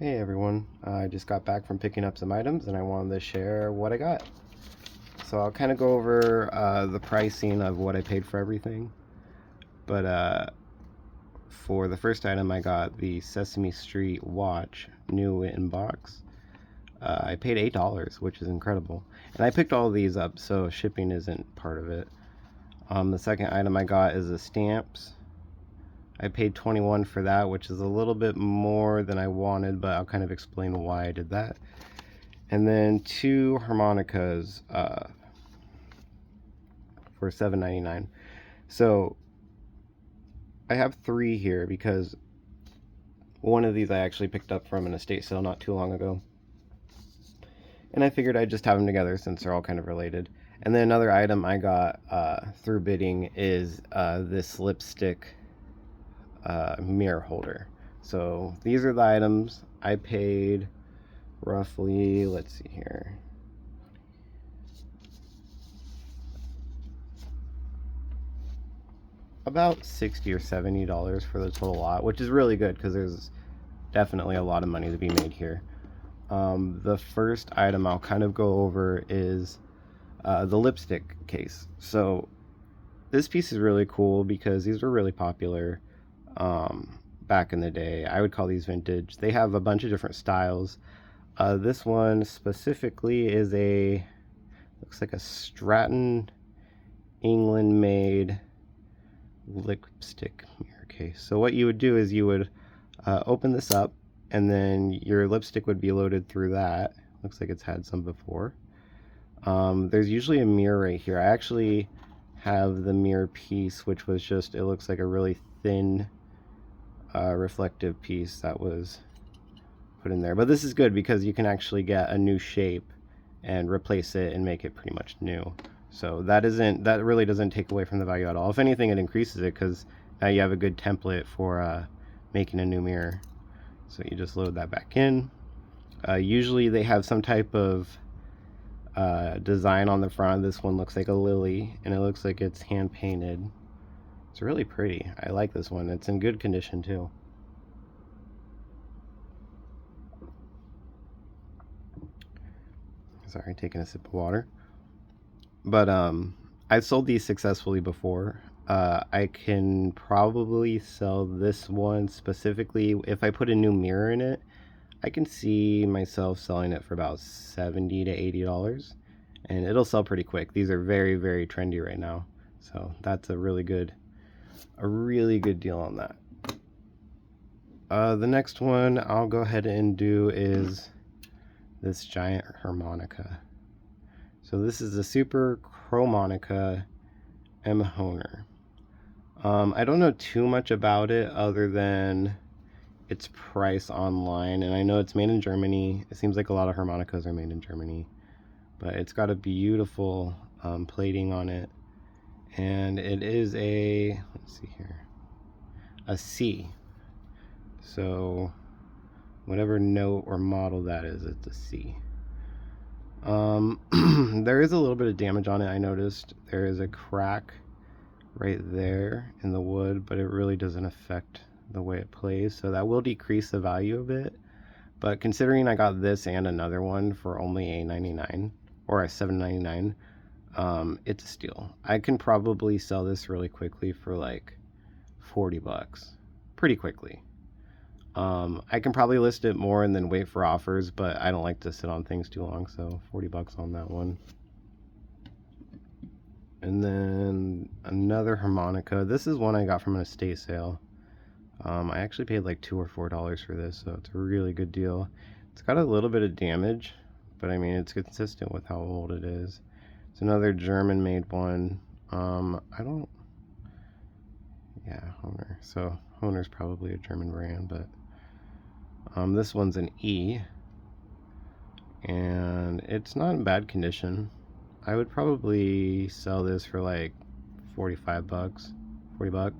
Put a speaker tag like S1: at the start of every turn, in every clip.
S1: Hey everyone, I just got back from picking up some items and I wanted to share what I got. So I'll kind of go over the pricing of what I paid for everything. But for the first item, I got the Sesame Street watch, new in box. I paid $8, which is incredible. And I picked all of these up, so shipping isn't part of it. The second item I got is the stamps. I paid $21 for that, which is a little bit more than I wanted, but I'll kind of explain why I did that. And then two harmonicas for $7.99. So I have three here because one of these I actually picked up from an estate sale not too long ago. And I figured I'd just have them together since they're all kind of related. And then another item I got through bidding is this lipstick mirror holder. So these are the items. I paid roughly, let's see here, about $60 or $70 for the total lot, which is really good because there's definitely a lot of money to be made here. The first item I'll kind of go over is the lipstick case. So this piece is really cool because these were really popular back in the day. I would call these vintage. They have a bunch of different styles. This one specifically is looks like a Stratton, England made lipstick mirror case. So what you would do is you would open this up and then your lipstick would be loaded through that. Looks like it's had some before. There's usually a mirror right here. I actually have the mirror piece, which was just, it looks like a really thin reflective piece that was put in there. But this is good because you can actually get a new shape and replace it and make it pretty much new. So that really doesn't take away from the value at all. If anything, it increases it because now you have a good template for making a new mirror. So you just load that back in. Usually they have some type of design on the front. This one looks like a lily and it looks like it's hand painted. It's really pretty. I like this one. It's in good condition too. Sorry, taking a sip of water. But I've sold these successfully before. I can probably sell this one specifically. If I put a new mirror in it, I can see myself selling it for about $70 to $80. And it'll sell pretty quick. These are very, very trendy right now. So that's a really good deal on that. The next one I'll go ahead and do is this giant harmonica. So this is the Super Chromonica M. Honer. I don't know too much about it other than its price online, and I know it's made in Germany. It seems like a lot of harmonicas are made in Germany, but it's got a beautiful plating on it, and it is a, let's see here, a C. So whatever note or model that is, it's a C. There is a little bit of damage on it. I noticed there is a crack right there in the wood, but it really doesn't affect the way it plays, so that will decrease the value of it. But considering I got this and another one for only $8.99 or $7.99, it's a steal. I can probably sell this really quickly for like $40, pretty quickly. I can probably list it more and then wait for offers, but I don't like to sit on things too long, so $40 on that one. And then another harmonica. This is one I got from an estate sale. I actually paid like $2 or $4 for this, so it's a really good deal. It's got a little bit of damage, but I mean, it's consistent with how old it is. It's another German-made one. Yeah, Honer. So Honer's probably a German brand, but this one's an E, and it's not in bad condition. I would probably sell this for like $45, $40.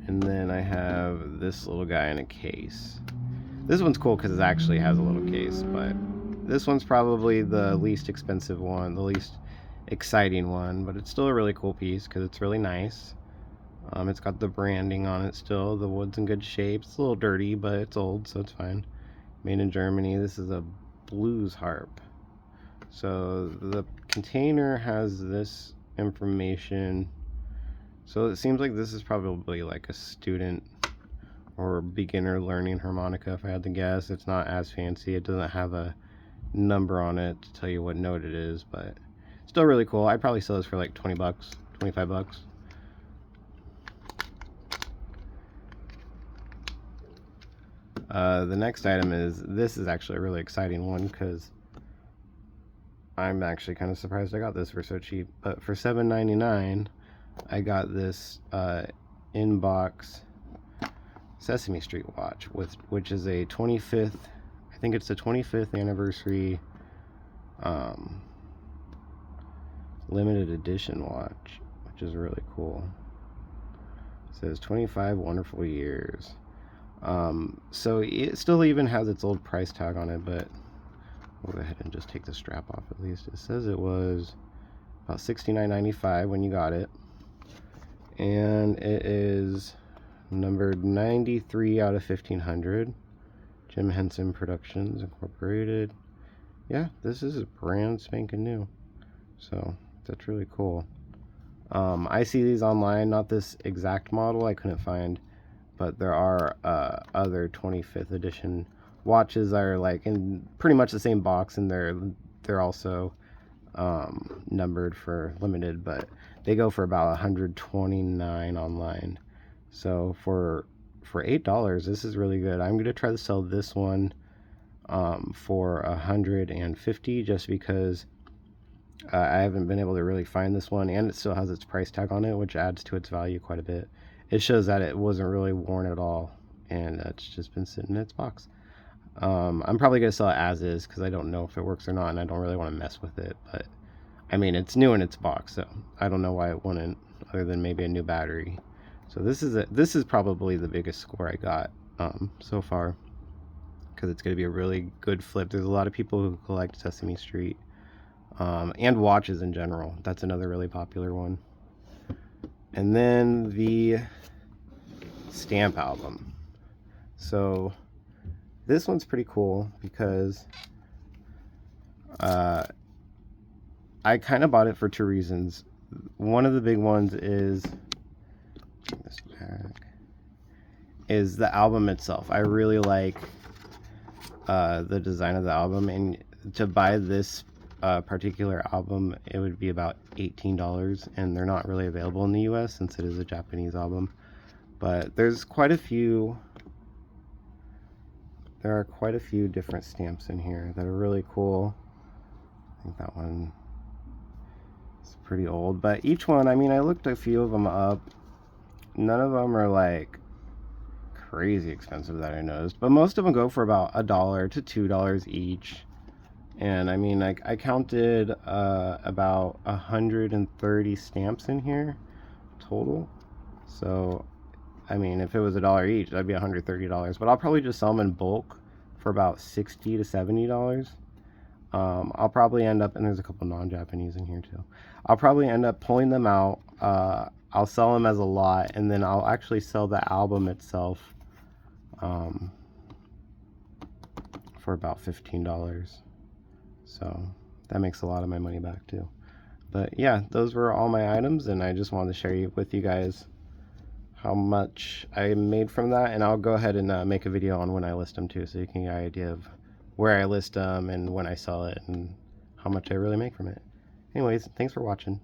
S1: And then I have this little guy in a case. This one's cool because it actually has a little case, but this one's probably the least expensive one, the least exciting one, but it's still a really cool piece because it's really nice. It's got the branding on it still. The wood's in good shape. It's a little dirty, but it's old, so it's fine. Made in Germany. This is a blues harp. So the container has this information. So it seems like this is probably like a student or beginner learning harmonica, if I had to guess. It's not as fancy. It doesn't have a number on it to tell you what note it is, but still really cool. I'd probably sell this for like 20 bucks, 25 bucks. The next item this is actually a really exciting one because I'm actually kind of surprised I got this for so cheap. But for $7.99, I got this in-box Sesame Street watch, which is a 25th, I think it's the 25th anniversary limited edition watch, which is really cool. It says 25 wonderful years. So it still even has its old price tag on it, but we'll go ahead and just take the strap off at least. It says it was about $69.95 when you got it, and it is numbered 93 out of 1500. Jim Henson Productions Incorporated. Yeah, this is brand spanking new, so that's really cool. I see these online, not this exact model I couldn't find, but there are other 25th edition watches that are like in pretty much the same box, and they're also numbered for limited, but they go for about $129 online. So for $8, this is really good. I'm gonna try to sell this one for $150, just because I haven't been able to really find this one, and it still has its price tag on it, which adds to its value quite a bit. It shows that it wasn't really worn at all, and it's just been sitting in its box. I'm probably gonna sell it as is because I don't know if it works or not, and I don't really want to mess with it. But I mean, it's new in its box, so I don't know why it wouldn't, other than maybe a new battery. So this is probably the biggest score I got so far, because it's going to be a really good flip. There's a lot of people who collect Sesame Street and watches in general. That's another really popular one. And then the stamp album. So this one's pretty cool because I kind of bought it for two reasons. One of the big ones is this pack is the album itself. I really like the design of the album, and to buy this particular album, it would be about $18, and they're not really available in the US since it is a Japanese album. But there are quite a few different stamps in here that are really cool. I think that one is pretty old, but each one, I mean, I looked a few of them up. None of them are like crazy expensive that I noticed, but most of them go for about $1 to $2 each. And I mean, I counted about 130 stamps in here total. So I mean, if it was $1 each, that'd be $130. But I'll probably just sell them in bulk for about $60 to $70. I'll probably end up, and there's a couple non-Japanese in here too. I'll probably end up pulling them out. I'll sell them as a lot, and then I'll actually sell the album itself for about $15. So that makes a lot of my money back too. But yeah, those were all my items, and I just wanted to share with you guys how much I made from that, and I'll go ahead and make a video on when I list them too, so you can get an idea of where I list them and when I sell it and how much I really make from it. Anyways, thanks for watching.